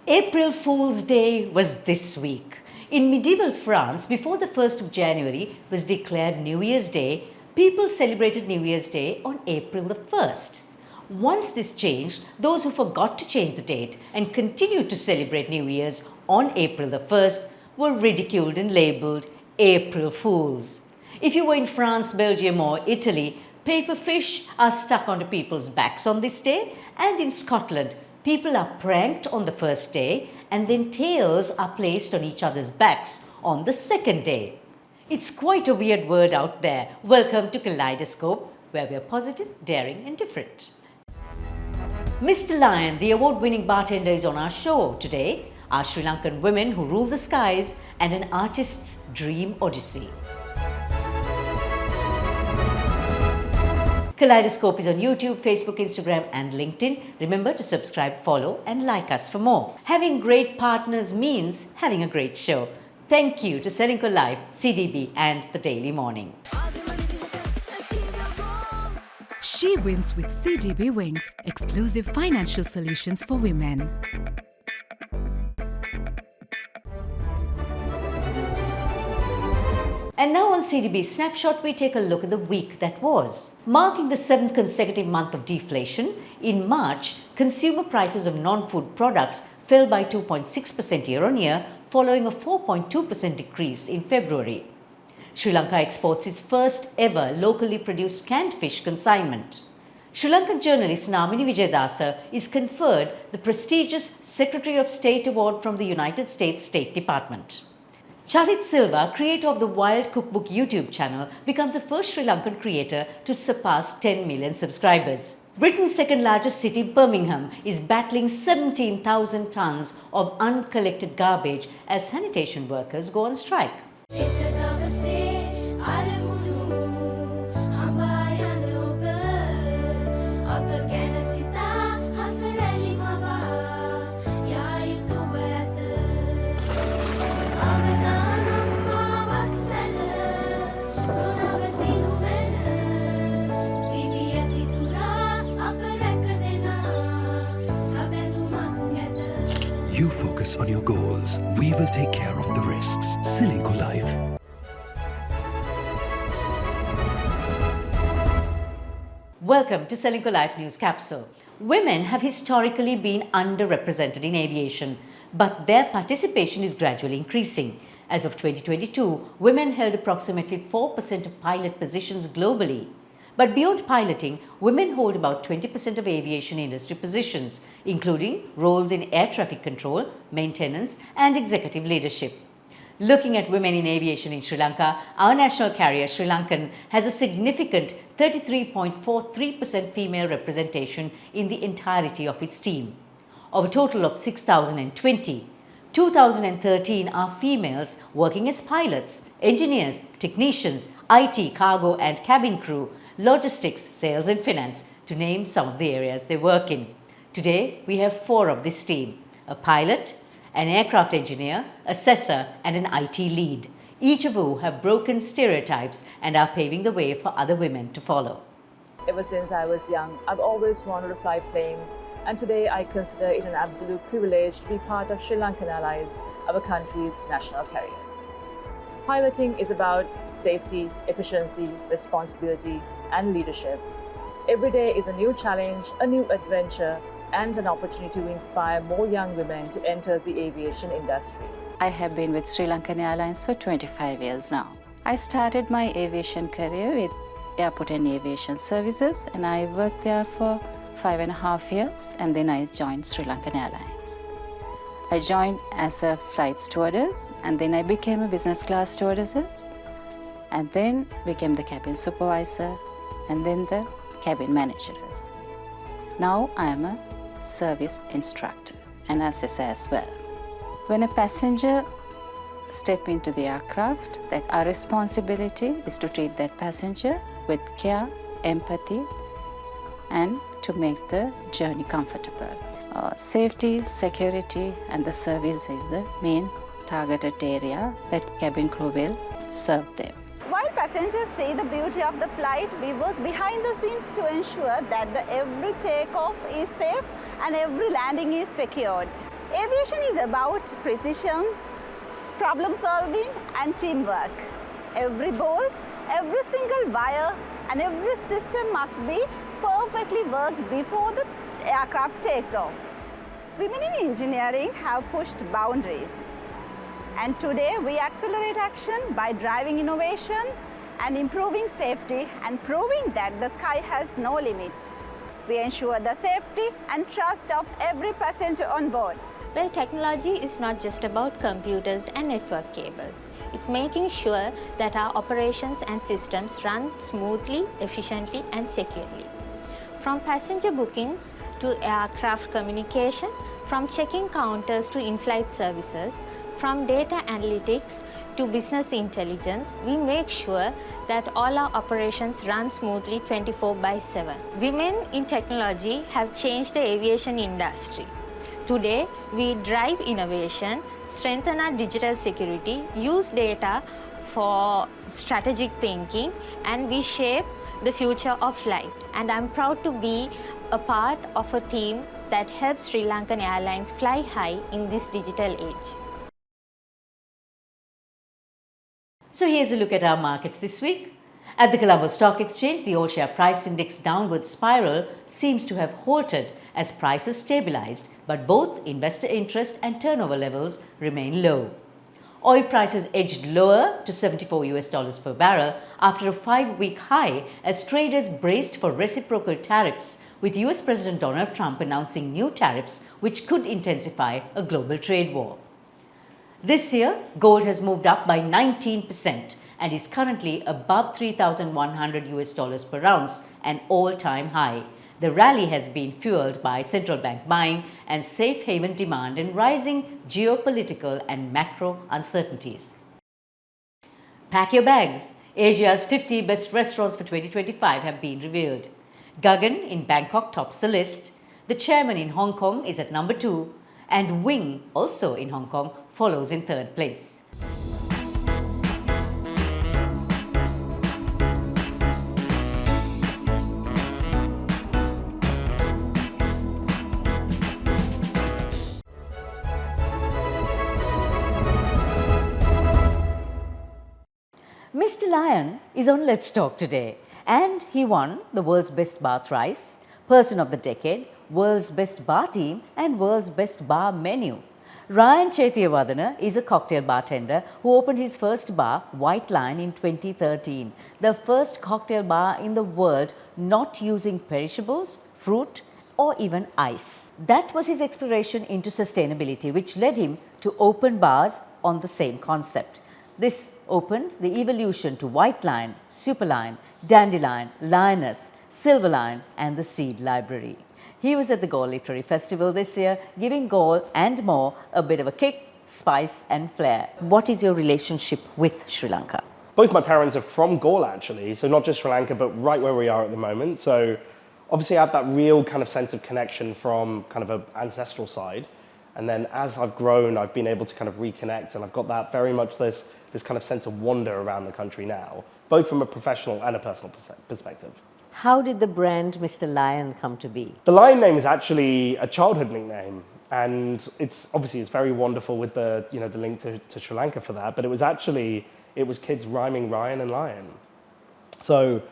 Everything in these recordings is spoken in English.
April Fool's Day was this week. In medieval France, before the 1st of January was declared New Year's Day, people celebrated New Year's Day on April the 1st. Once this changed, those who forgot to change the date and continued to celebrate New Year's on April the 1st were ridiculed and labelled April Fools. If you were in France, Belgium or Italy, paper fish are stuck onto people's backs on this day, and in Scotland, people are pranked on the first day and then tails are placed on each other's backs on the second day. It's quite a weird word out there. Welcome to Kaleidoscope, where we're positive, daring and different. Mr Lyan, the award-winning bartender, is on our show today. Our Sri Lankan women who rule the skies and an artist's dream odyssey. Kaleidoscope is on YouTube, Facebook, Instagram and LinkedIn. Remember to subscribe, follow and like us for more. Having great partners means having a great show. Thank you to Srilanka Life, CDB and The Daily Morning. She wins with CDB Wings, exclusive financial solutions for women. And now on CDB Snapshot, we take a look at the week that was. Marking the 7th consecutive month of deflation, in March, consumer prices of non-food products fell by 2.6% year-on-year, following a 4.2% decrease in February. Sri Lanka exports its first ever locally produced canned fish consignment. Sri Lankan journalist Namini Wijayadasa is conferred the prestigious Secretary of State Award from the United States State Department. Charit Silva, creator of the Wild Cookbook YouTube channel, becomes the first Sri Lankan creator to surpass 10 million subscribers. Britain's second largest city, Birmingham, is battling 17,000 tons of uncollected garbage as sanitation workers go on strike. You focus on your goals. We will take care of the risks. Srilanka Life. Welcome to Srilanka Life News Capsule. Women have historically been underrepresented in aviation, but their participation is gradually increasing. As of 2022, women held approximately 4% of pilot positions globally. But beyond piloting, women hold about 20% of aviation industry positions, including roles in air traffic control, maintenance and executive leadership. Looking at women in aviation in Sri Lanka, our national carrier Sri Lankan has a significant 33.43% female representation in the entirety of its team. Of a total of 6,020, 2,013 are females working as pilots, engineers, technicians, IT, cargo and cabin crew, logistics, sales and finance, to name some of the areas they work in. Today, we have 4 of this team: a pilot, an aircraft engineer, assessor and an IT lead, each of who have broken stereotypes and are paving the way for other women to follow. Ever since I was young, I've always wanted to fly planes, and today I consider it an absolute privilege to be part of Sri Lankan Airlines, our country's national carrier. Piloting is about safety, efficiency, responsibility, and leadership. Every day is a new challenge, a new adventure, and an opportunity to inspire more young women to enter the aviation industry. I have been with Sri Lankan Airlines for 25 years now. I started my aviation career with Airport and Aviation Services, and I worked there for 5.5 years, and then I joined Sri Lankan Airlines. I joined as a flight stewardess, and then I became a business class stewardess, and then became the cabin supervisor, and then the cabin manager. Now I am a service instructor and assessor as well. When a passenger steps into the aircraft, that our responsibility is to treat that passenger with care, empathy, and to make the journey comfortable. Safety, security, and the service is the main targeted area that cabin crew will serve them. While passengers see the beauty of the flight, we work behind the scenes to ensure that every takeoff is safe and every landing is secured. Aviation is about precision, problem solving and teamwork. Every bolt, every single wire and every system must be perfectly worked before the aircraft takes off. Women in engineering have pushed boundaries. And today we accelerate action by driving innovation and improving safety and proving that the sky has no limit. We ensure the safety and trust of every passenger on board. Well, technology is not just about computers and network cables. It's making sure that our operations and systems run smoothly, efficiently and securely. From passenger bookings to aircraft communication, from checking counters to in-flight services, from data analytics to business intelligence, we make sure that all our operations run smoothly 24/7. Women in technology have changed the aviation industry. Today, we drive innovation, strengthen our digital security, use data for strategic thinking, and we shape the future of flight. And I'm proud to be a part of a team that helps Sri Lankan Airlines fly high in this digital age. So here's a look at our markets this week. At the Colombo Stock Exchange, the all-share price index downward spiral seems to have halted as prices stabilized, but both investor interest and turnover levels remain low. Oil prices edged lower to $74 per barrel after a 5-week high as traders braced for reciprocal tariffs, with US President Donald Trump announcing new tariffs which could intensify a global trade war. This year, gold has moved up by 19% and is currently above $3,100 per ounce, an all-time high. The rally has been fueled by central bank buying and safe haven demand and rising geopolitical and macro uncertainties. Pack your bags. Asia's 50 best restaurants for 2025 have been revealed. Gagan in Bangkok tops the list. The chairman in Hong Kong is at number 2, and Wing, also in Hong Kong, follows in 3rd place. Mr Lyan is on Let's Talk today, and he won the world's best bar thrice, person of the decade, world's best bar team and world's best bar menu. Ryan Chetiyavadana is a cocktail bartender who opened his first bar, White Lion, in 2013, the first cocktail bar in the world not using perishables, fruit or even ice. That was his exploration into sustainability, which led him to open bars on the same concept. This opened the evolution to White Lion, Super Lion, Dandelion, Lioness, Silver Lion and the Seed Library. He was at the Galle Literary Festival this year, giving Galle and more a bit of a kick, spice and flair. What is your relationship with Sri Lanka? Both my parents are from Galle actually, so not just Sri Lanka, but right where we are at the moment. So obviously I have that real kind of sense of connection from kind of an ancestral side. And then as I've grown, I've been able to kind of reconnect, and I've got that very much this kind of sense of wonder around the country now, both from a professional and a personal perspective. How did the brand Mr Lyan come to be? The Lion name is actually a childhood nickname, and it's very wonderful with the the link to Sri Lanka for that. But it was kids rhyming Ryan and Lion. So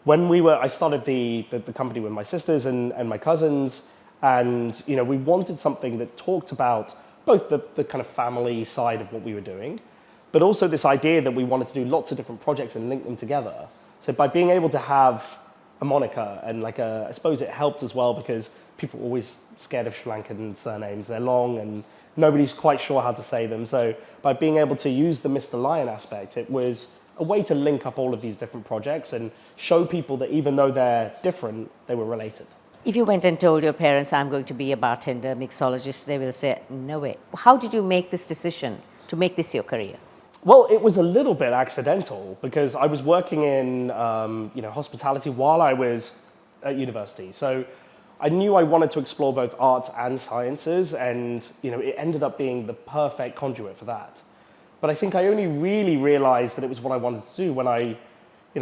when I started the company with my sisters and my cousins, and we wanted something that talked about both the kind of family side of what we were doing, but also this idea that we wanted to do lots of different projects and link them together. So by being able to have a moniker and I suppose it helped as well because people are always scared of Sri Lankan surnames. They're long and nobody's quite sure how to say them. So by being able to use the Mr Lyan aspect, it was a way to link up all of these different projects and show people that even though they're different, they were related. If you went and told your parents, I'm going to be a bartender, mixologist, they will say, no way. How did you make this decision to make this your career? Well, it was a little bit accidental because I was working in hospitality while I was at university. So I knew I wanted to explore both arts and sciences, and it ended up being the perfect conduit for that. But I think I only really realized that it was what I wanted to do when I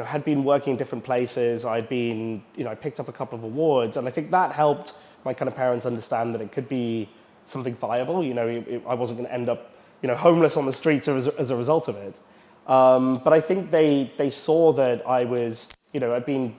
had been working in different places. I picked up a couple of awards, and I think that helped my kind of parents understand that it could be something viable. You know, I wasn't going to end up, you know, homeless on the streets as a result of it. But I think they saw that I was, you know, I'd been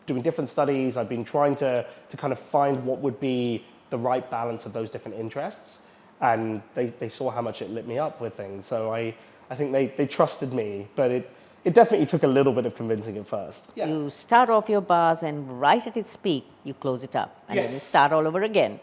doing different studies. I'd been trying to kind of find what would be the right balance of those different interests. And they saw how much it lit me up with things. So I think they trusted me, but it definitely took a little bit of convincing at first. Yeah. You start off your bars and right at its peak, you close it up and then you Yes. start all over again.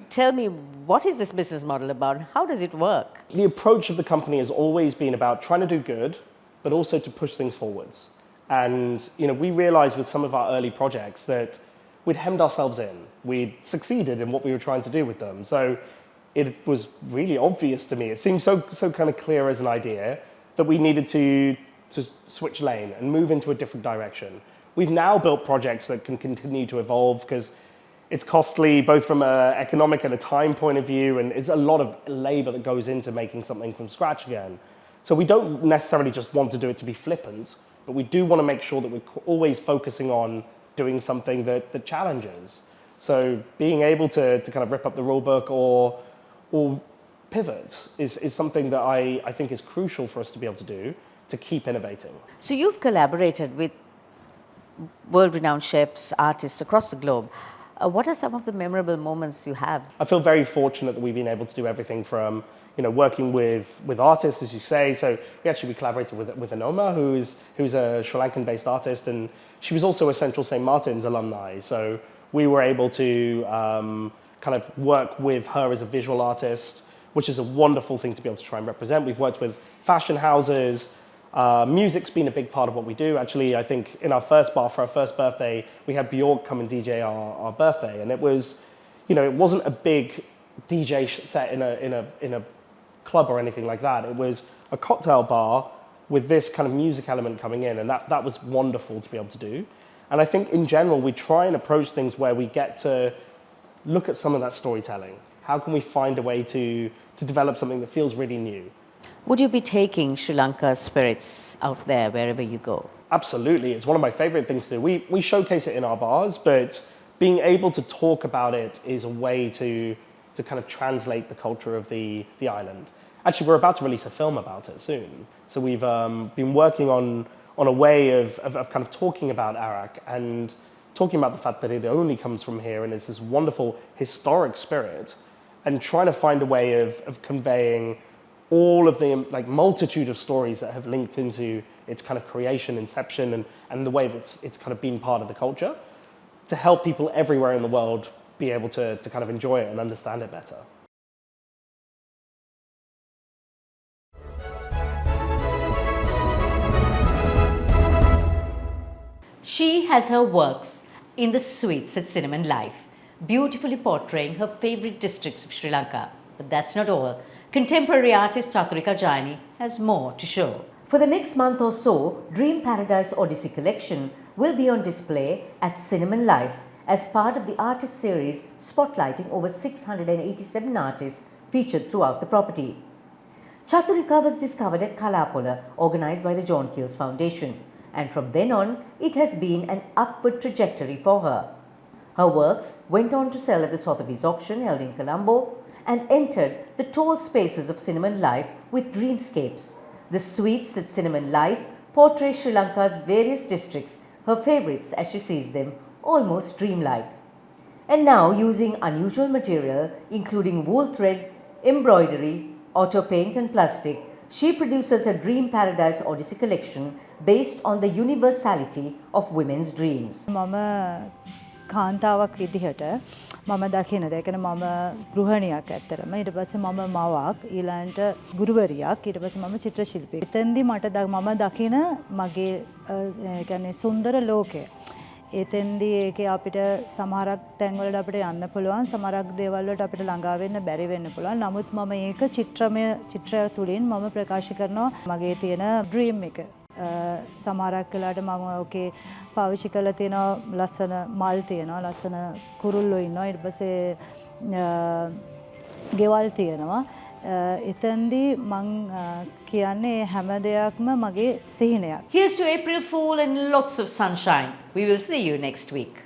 Tell me, what is this business model about? How does it work? The approach of the company has always been about trying to do good, but also to push things forwards. And you know, we realized with some of our early projects that we'd hemmed ourselves in. We'd succeeded in what we were trying to do with them. So it was really obvious to me. It seemed so kind of clear as an idea that we needed to switch lane and move into a different direction. We've now built projects that can continue to evolve because it's costly both from an economic and a time point of view, and it's a lot of labor that goes into making something from scratch again. So we don't necessarily just want to do it to be flippant, but we do want to make sure that we're always focusing on doing something that challenges. So being able to kind of rip up the rule book or pivot is something that I think is crucial for us to be able to do to keep innovating. So you've collaborated with world-renowned chefs, artists across the globe. What are some of the memorable moments you have? I feel very fortunate that we've been able to do everything from, you know, working with artists, as you say. So we collaborated with Anoma, who's a Sri Lankan-based artist, and she was also a Central St. Martin's alumni. So we were able to kind of work with her as a visual artist, which is a wonderful thing to be able to try and represent. We've worked with fashion houses. Music's been a big part of what we do. Actually, I think in our first bar for our first birthday, we had Bjork come and DJ our birthday, and it was, you know, it wasn't a big DJ set in a club or anything like that. It was a cocktail bar with this kind of music element coming in, and that was wonderful to be able to do. And I think in general, we try and approach things where we get to look at some of that storytelling. How can we find a way to develop something that feels really new? Would you be taking Sri Lanka's spirits out there wherever you go? Absolutely. It's one of my favorite things to do. We showcase it in our bars, but being able to talk about it is a way to kind of translate the culture of the island. Actually, we're about to release a film about it soon. So we've been working on a way of kind of talking about Arak and talking about the fact that it only comes from here and it's this wonderful historic spirit, and trying to find a way of conveying all of the like multitude of stories that have linked into its kind of creation, inception, and the way that it's kind of been part of the culture, to help people everywhere in the world be able to kind of enjoy it and understand it better. She has her works in the suites at Cinnamon Life, beautifully portraying her favorite districts of Sri Lanka. But that's not all. Contemporary artist Chaturika Jayani has more to show. For the next month or so, Dream Paradise Odyssey collection will be on display at Cinnamon Life as part of the artist series spotlighting over 687 artists featured throughout the property. Chaturika was discovered at Kalapola, organized by the John Keells Foundation, and from then on, it has been an upward trajectory for her. Her works went on to sell at the Sotheby's auction held in Colombo and entered the tall spaces of Cinnamon Life with Dreamscapes. The suites at Cinnamon Life portray Sri Lanka's various districts, her favorites as she sees them, almost dreamlike. And now, using unusual material including wool thread, embroidery, auto paint and plastic, she produces her Dream Paradise Odyssey collection based on the universality of women's dreams. කාන්තාවක් විදිහට මම දකින දෙකන මම ගෘහණියක් ඇත්තරම ඊට පස්සේ මම මවක් ඊළඟට ගුරුවරියක් ඊට පස්සේ මම චිත්‍ර ශිල්පී. එතෙන්දී මට මම දකින මගේ කියන්නේ සුන්දර ලෝකය. එතෙන්දී ඒකේ අපිට සමහරක් තැන්වලට අපිට යන්න පුළුවන් සමහරක් දේවල් වලට අපිට ළඟා වෙන්න බැරි වෙන්න පුළුවන්. නමුත් මම ඒක චිත්‍ර තුලින් මම ප්‍රකාශ කරනවා මගේ තියෙන ඩ්‍රීම් එක. සමහරක් වෙලාවට මම ඕකේ පාවිච්චි කරලා තියෙනවා ලස්සන මල් තියෙනවා ලස්සන කුරුල්ලෝ ඉන්නවා ඊට පස්සේ ගෙවල් තියෙනවා එතෙන්දී මං කියන්නේ හැම දෙයක්ම මගේ සිහිනයක්. Here's to April Fool and lots of sunshine. We will see you next week.